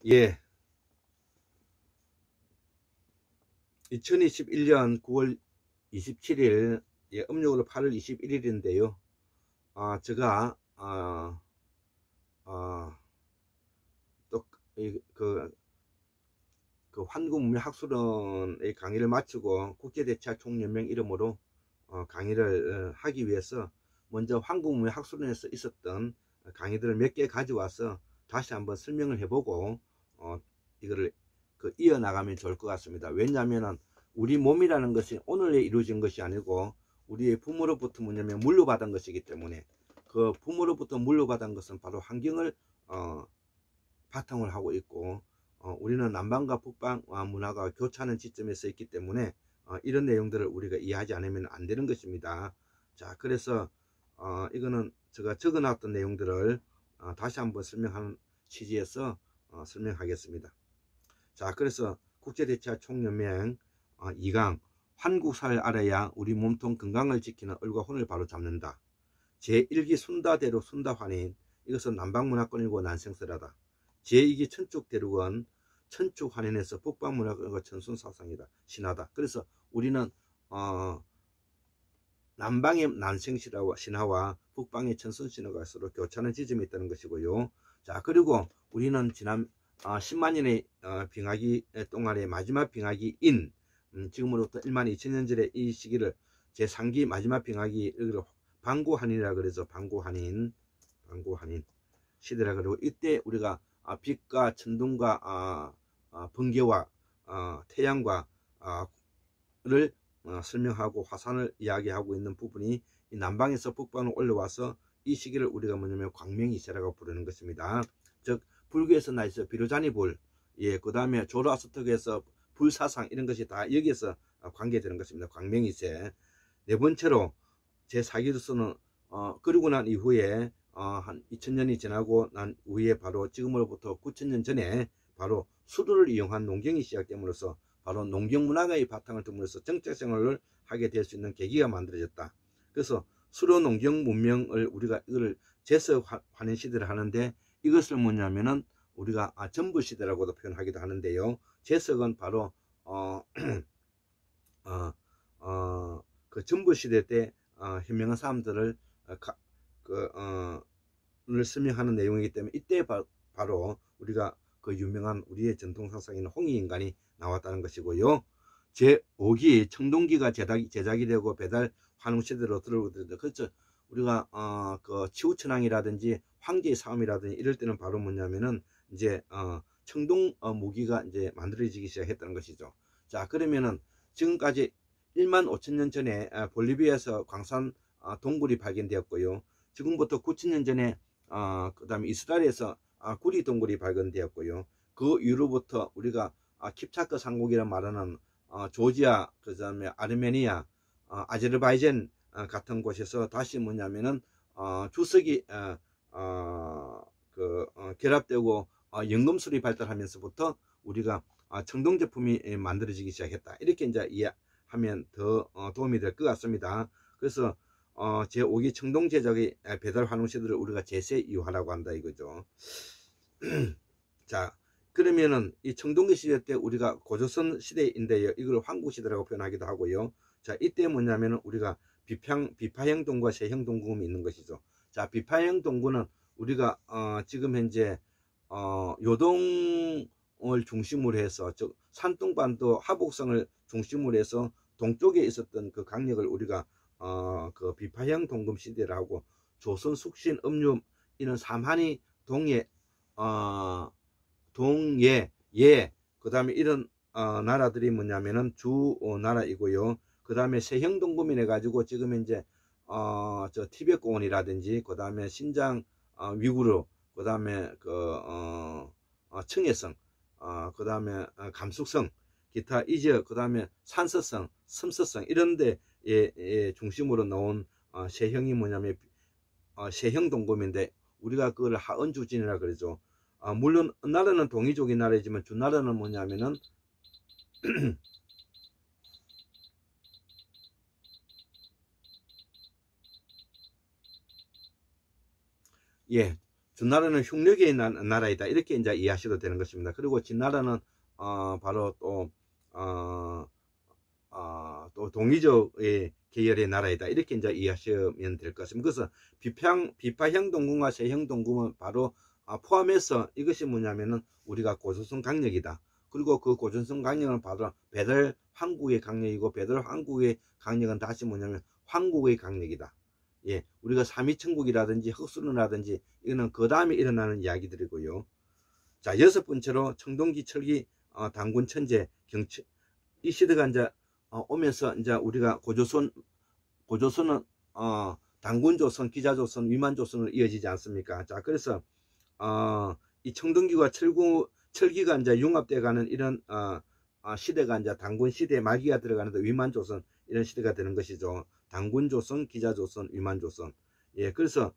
예, 2021년 9월 27일, 예, 음력으로 8월 21일인데요. 제가, 또, 그 환구문명학술원의 강의를 마치고 국제대체학총연맹 이름으로 강의를 하기 위해서 먼저 환구문명학술원에서 있었던 강의들을 몇 개 가져와서 다시 한번 설명을 해보고 이거를 이어나가면 좋을 것 같습니다. 왜냐하면 우리 몸이라는 것이 오늘에 이루어진 것이 아니고 우리의 부모로부터 뭐냐면 물려받은 것이기 때문에 그 부모로부터 물려받은 것은 바로 환경을 바탕을 하고 있고 우리는 남방과 북방 문화가 교차하는 지점에 서 있기 때문에 이런 내용들을 우리가 이해하지 않으면 안 되는 것입니다. 자, 그래서 이거는 제가 적어놨던 내용들을 다시 한번 설명하는 취지에서 설명하겠습니다. 자, 그래서 국제대체총연맹 2강 환국사를 알아야 우리 몸통 건강을 지키는 얼과 혼을 바로 잡는다. 제1기 순다대로 순다환인, 이것은 남방문화권이고 난생설하다. 제2기 천축대륙은 천축환인에서 북방문화권과 천순사상이다. 신화다. 그래서 우리는 남방의 난생신화와 북방의 천순신화가 서로 교차하는 지점이 있다는 것이고요. 자, 그리고 우리는 지난 10만 년의 빙하기 동안의 마지막 빙하기인 지금으로부터 1만 2천년 전의 이 시기를 제3기 마지막 빙하기 방구한이라 그래서 방구한인 시대라 그러고, 이때 우리가 빛과 천둥과 번개와 태양과 를 설명하고 화산을 이야기하고 있는 부분이 이 남방에서 북방으로 올라와서 이 시기를 우리가 뭐냐면 광명이세라고 부르는 것입니다. 즉 불교에서 나 있어 비로자니불, 예, 그 다음에 조로아스터교에서 불사상, 이런 것이 다 여기에서 관계되는 것입니다. 광명이세. 네 번째로 제4기로서는 그리고 난 이후에 한 2000년이 지나고 난 후에 바로 지금으로부터 9000년 전에 바로 수도를 이용한 농경이 시작됨으로써 바로 농경 문화의 바탕을 둠으로써 정책 생활을 하게 될 수 있는 계기가 만들어졌다. 그래서 수도 농경 문명을 우리가 이걸 제석 환인 시대를 하는데, 이것을 뭐냐면은 우리가 전부 시대라고도 표현하기도 하는데요. 제석은 바로 그 전부 시대 때 현명한 사람들을 설명하는 내용이기 때문에 이때 바로 우리가 그 유명한 우리의 전통사상인 홍익인간이 나왔다는 것이고요. 제5기 청동기가 제작이 되고 배달 환웅시대로 들어오거든요. 그렇죠. 우리가 그 치우천왕이라든지 황제의 사음이라든지 이럴 때는 바로 뭐냐면은 이제 청동 무기가 이제 만들어지기 시작했다는 것이죠. 자, 그러면은 지금까지 1만 5천년 전에 볼리비아에서 광산 동굴이 발견되었고요. 지금부터 9천년 전에 그 다음에 이스라엘에서 구리 동굴이 발견되었고요. 그 이후로부터 우리가 킵차크 상국이라 말하는 조지아, 그 다음에 아르메니아, 아제르바이잔 같은 곳에서 다시 뭐냐면은 주석이 결합되고 연금술이 발달하면서부터 우리가 청동 제품이 만들어지기 시작했다. 이렇게 이제 이해하면 더 도움이 될 것 같습니다. 그래서 제5기 청동 제작의 배달 환웅 시대를 우리가 제세 이후하라고 한다 이거죠. 자, 그러면은 이 청동기 시대 때 우리가 고조선 시대인데요. 이걸 황구 시대라고 표현하기도 하고요. 자, 이때 뭐냐면은 우리가 비파형 동구와 세형 동구음이 있는 것이죠. 자, 비파형 동구는 우리가 지금 현재 요동을 중심으로 해서 즉 산둥반도 하복성을 중심으로 해서 동쪽에 있었던 그 강력을 우리가 그 비파형 동금 시대라고, 조선 숙신 음유 이런 삼한이 동해 그 다음에 이런 나라들이 뭐냐면은 주 나라이고요. 그 다음에 세형 동금이 내 가지고 지금 이제 저 티베트 공원이라든지 그 다음에 신장 위구르, 그 다음에 청해성, 그 다음에 감숙성, 기타 이지어, 그 다음에 산서성, 섬서성 이런데 중심으로 나온 세형이 뭐냐면 세형 동금인데 우리가 그걸 하은주진이라 그러죠. 물론 나라는 동이족인 나라이지만 주나라는 뭐냐면은 예, 준나라는 흉력의 나라이다. 이렇게 이제 이해하셔도 되는 것입니다. 그리고 진나라는 바로 또 동이족의 계열의 나라이다. 이렇게 이제 이해하시면 될 것 같습니다. 그래서 비파형 동궁과 세형 동궁은 바로 포함해서 이것이 뭐냐면은 우리가 고조선 강력이다. 그리고 그 고조선 강력은 바로 배들 황국의 강력이고, 배들 황국의 강력은 다시 뭐냐면 황국의 강력이다. 예, 우리가 삼위천국이라든지 흑수론이라든지 이거는 그 다음에 일어나는 이야기들이고요. 자, 여섯 번째로 청동기, 철기, 단군, 천재, 경치, 이 시대가 이제 오면서 이제 우리가 고조선은 단군조선, 기자조선, 위만조선으로 이어지지 않습니까? 자, 그래서 이 청동기와 철기가 이제 융합되어 가는 이런 시대가 이제 단군 시대 말기가 들어가는데 위만조선 이런 시대가 되는 것이죠. 단군조선, 기자조선, 위만조선. 예, 그래서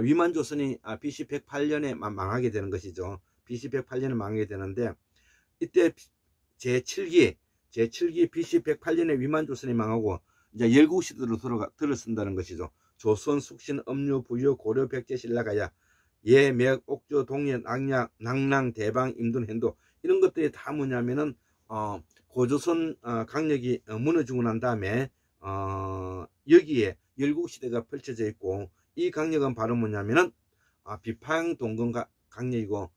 위만조선이 BC 108년에 망하게 되는 것이죠. BC 108년에 망하게 되는데, 이때 제7기 BC 108년에 위만조선이 망하고 이제 열국시대로 들어선다는 것이죠. 조선, 숙신, 음류, 부유, 고려, 백제, 신라가야, 예, 맥, 옥조, 동연, 악약, 낭랑, 대방, 임둔, hen도 이런 것들이 다 뭐냐면은 고조선 강력이 무너지고 난 다음에 여기에 열국시대가 펼쳐져 있고, 이 강력은 바로 뭐냐면은 비파형 동궁 강력이고,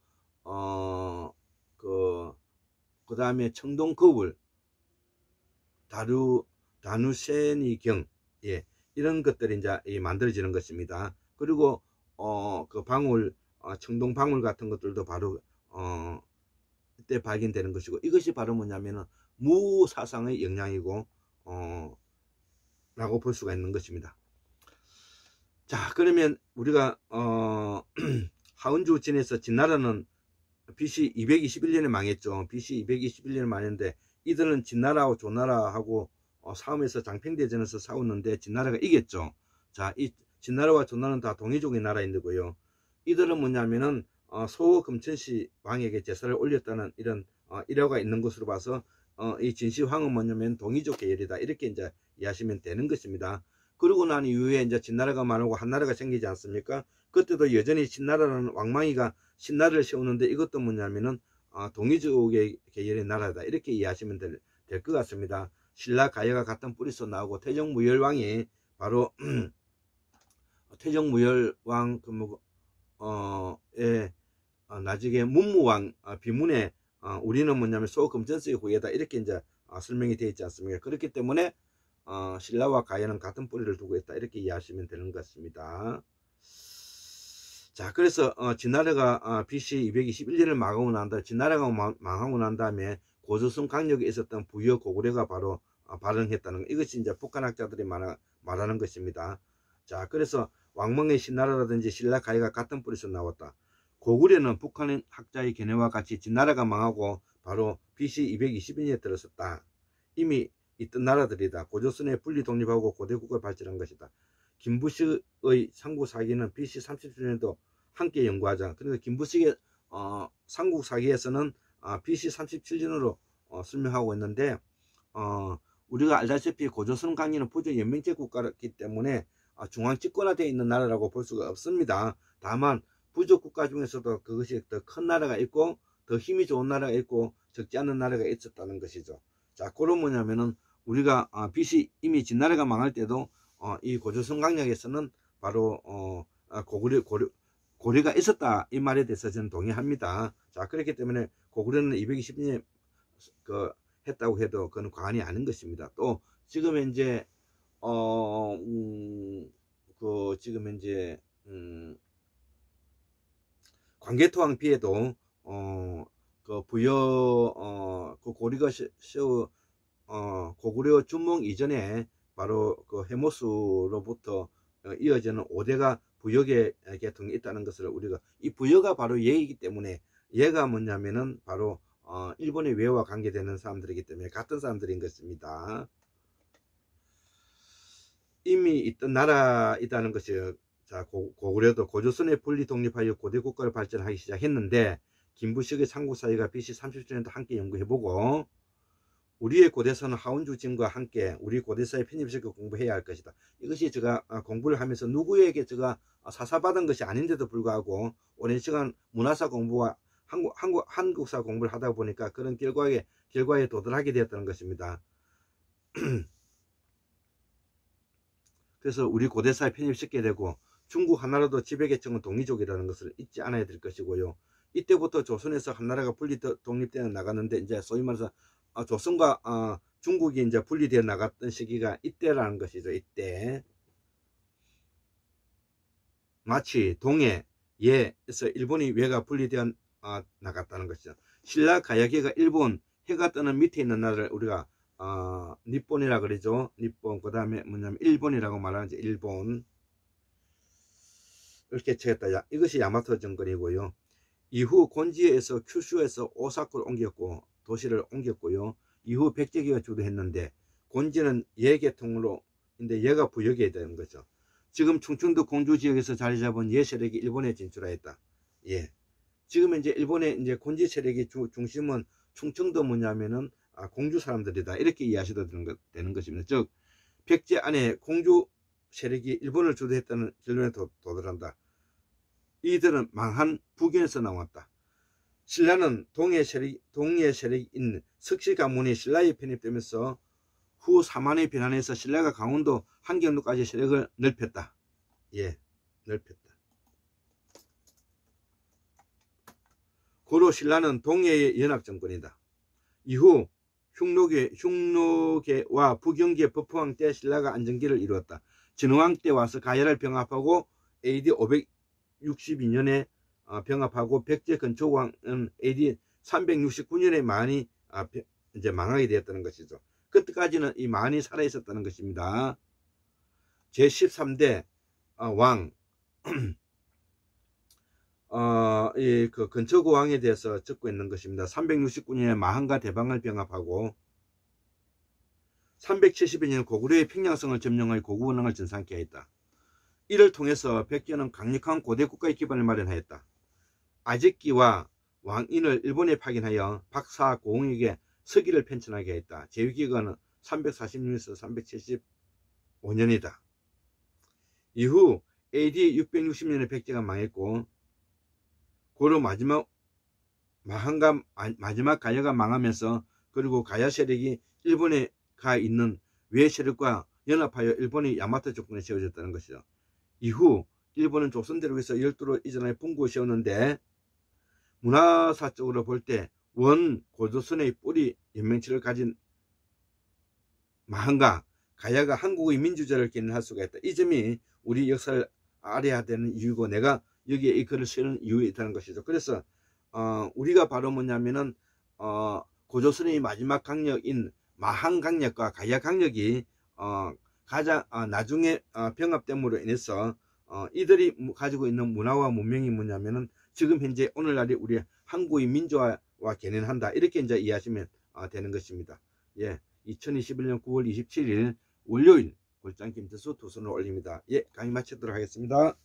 그 다음에 청동거울, 다누세니경, 예, 이런 것들이 이제 만들어지는 것입니다. 그리고 그 방울, 청동 방울 같은 것들도 바로 이때 발견되는 것이고, 이것이 바로 뭐냐면은 무사상의 영향이고 라고 볼 수가 있는 것입니다. 자, 그러면 우리가 하은주 진에서 진나라는 BC 221년에 망했죠. BC 221년에 망했는데, 이들은 진나라하고 조나라하고 싸움에서 장평대전에서 싸웠는데 진나라가 이겼죠. 자, 이 진나라와 조나라는 다 동이족의 나라인데고요. 이들은 뭐냐면은 소금천시 왕에게 제사를 올렸다는 이런 일화가 있는 것으로 봐서 이 진시황은 뭐냐면 동이족 계열이다. 이렇게 이제 이해하시면 되는 것입니다. 그러고 난 이후에 이제 진나라가 망하고 한나라가 생기지 않습니까? 그때도 여전히 진나라라는 왕망이가 신나라를 세우는데, 이것도 뭐냐면은 동이족의 계열의 나라다. 이렇게 이해하시면 될 것 같습니다. 신라 가야가 같은 뿌리서 나오고, 태종무열왕이 바로 태종무열왕 나중에 문무왕 비문에 우리는 뭐냐면 소금전서의 후예다. 이렇게 이제 설명이 되어 있지 않습니까? 그렇기 때문에 신라와 가야는 같은 뿌리를 두고 있다. 이렇게 이해하시면 되는 것 같습니다. 자, 그래서 진나라가 BC 221년을 망하고 난 다음에, 진나라가 망하고 난 다음에 고조선 강력에 있었던 부여 고구려가 바로 발흥했다는 것, 이것이 이제 북한학자들이 말하는 것입니다. 자, 그래서 왕멍의 신나라라든지 신라 가야가 같은 뿌리에서 나왔다. 고구려는 북한 학자의 견해와 같이 진나라가 망하고 바로 BC 222년에 들어섰다. 이미 있던 나라들이다. 고조선의 분리 독립하고 고대국가를 발전한 것이다. 김부식의 삼국사기는 BC 37년도 함께 연구하자. 그래서 김부식의 삼국사기에서는 BC 37년으로 설명하고 있는데, 우리가 알다시피 고조선 강인은 부족 연맹제 국가였기 때문에 중앙 집권화되어 있는 나라라고 볼 수가 없습니다. 다만 부족 국가 중에서도 그것이 더 큰 나라가 있고, 더 힘이 좋은 나라가 있고, 적지 않은 나라가 있었다는 것이죠. 자, 그럼 뭐냐면은 우리가 BC 이미 진나라가 망할 때도 이 고조선 강력에서는 바로 고려가 있었다, 이 말에 대해서 저는 동의합니다. 자, 그렇기 때문에 고구려는 220년에 했다고 해도 그건 과언이 아닌 것입니다. 또 지금 현재 지금 현재 광개토왕 비에도 고구려 준몽 이전에 바로 해모수로부터 이어지는 5대가 부역의 계통이 있다는 것을, 우리가 이 부여가 바로 얘이기 때문에, 얘가 뭐냐면은 바로 일본의 외와 관계되는 사람들이기 때문에 같은 사람들인 것입니다. 이미 있던 나라이다는 것이, 자, 고구려도 고조선의 분리 독립하여 고대 국가를 발전하기 시작했는데, 김부식의 삼국사기가 BC 37년도 함께 연구해보고, 우리의 고대사는 하운주짐과 함께 우리 고대사의 편입시켜 공부해야 할 것이다. 이것이 제가 공부를 하면서 누구에게 제가 사사받은 것이 아닌데도 불구하고 오랜 시간 문화사 공부와 한국사 공부를 하다 보니까 그런 결과에 도달하게 되었다는 것입니다. 그래서 우리 고대사에 편입시켜야 되고 중국 한나라도 지배계층은 동이족이라는 것을 잊지 않아야 될 것이고요. 이때부터 조선에서 한나라가 독립되어 나갔는데 이제 소위 말해서 조선과 중국이 이제 분리되어 나갔던 시기가 이때라는 것이죠. 이때 마치 동해 예에서 일본이 외가 분리되어 나갔다는 것이죠. 신라 가야기가 일본 해가 뜨는 밑에 있는 나라를 우리가 니폰이라 그러죠. 니폰 그 다음에 뭐냐면 일본이라고 말하는지 일본 이렇게 채웠다. 이것이 야마토 정권이고요. 이후 곤지에서 큐슈에서 오사쿠를 옮겼고 도시를 옮겼고요. 이후 백제기가 주도했는데 곤지는 예계통으로 인데 예가 부역이 되는 거죠. 지금 충청도 공주 지역에서 자리 잡은 예 세력이 일본에 진출하였다. 예. 지금 이제 일본의 이제 곤지 세력의 중심은 충청도 뭐냐면은 공주 사람들이다. 이렇게 이해하셔도 되는 것입니다. 즉 백제 안에 공주 세력이 일본을 주도했다는 결론에 도달한다. 이들은 망한 북경에서 나왔다. 신라는 동해 세력인 석시 가문이 신라에 편입되면서 후 사만의 변환에서 신라가 강원도 한경도까지 세력을 넓혔다. 예, 넓혔다. 고로 신라는 동해의 연합정권이다. 이후 흉노계와 부경계 법포왕 때 신라가 안정기를 이루었다. 진흥왕 때 와서 가야를 병합하고 AD 562년에 병합하고 백제 건초왕은 AD 369년에 만이 이제 망하게 되었다는 것이죠. 그때까지는 이 만이 살아 있었다는 것입니다. 제13대 왕 그 건초고왕에 대해서 적고 있는 것입니다. 369년에 마한과 대방을 병합하고 372년 고구려의 평양성을 점령하여 고구원왕을 전상케 하였다. 이를 통해서 백제는 강력한 고대 국가의 기반을 마련하였다. 아직기와 왕인을 일본에 파견하여 박사 고흥에게 서기를 편찬하게 했다. 제위기간은 346에서 375년이다. 이후 AD 660년에 백제가 망했고 고려 마지막 가야가 망하면서 그리고 가야 세력이 일본에 가 있는 외 세력과 연합하여 일본이 야마토 조건에 세워졌다는 것이죠. 이후 일본은 조선대륙에서 열도로 이전하여 분국을 세웠는데 문화사적으로 볼 때 원 고조선의 뿌리 연맹체를 가진 마한과 가야가 한국의 민주제를 견인할 수가 있다. 이 점이 우리 역사를 알아야 되는 이유고 내가 여기에 이 글을 쓰는 이유가 있다는 것이죠. 그래서 우리가 바로 뭐냐면은 고조선의 마지막 강력인 마한 강력과 가야 강력이 가장 나중에 병합됨으로 인해서 이들이 가지고 있는 문화와 문명이 뭐냐면은 지금 현재 오늘날이 우리 한국의 민주화와 견인한다. 이렇게 이제 이해하시면 되는 것입니다. 예, 2021년 9월 27일 월요일 골장 김태수 두 손을 올립니다. 예, 강의 마치도록 하겠습니다.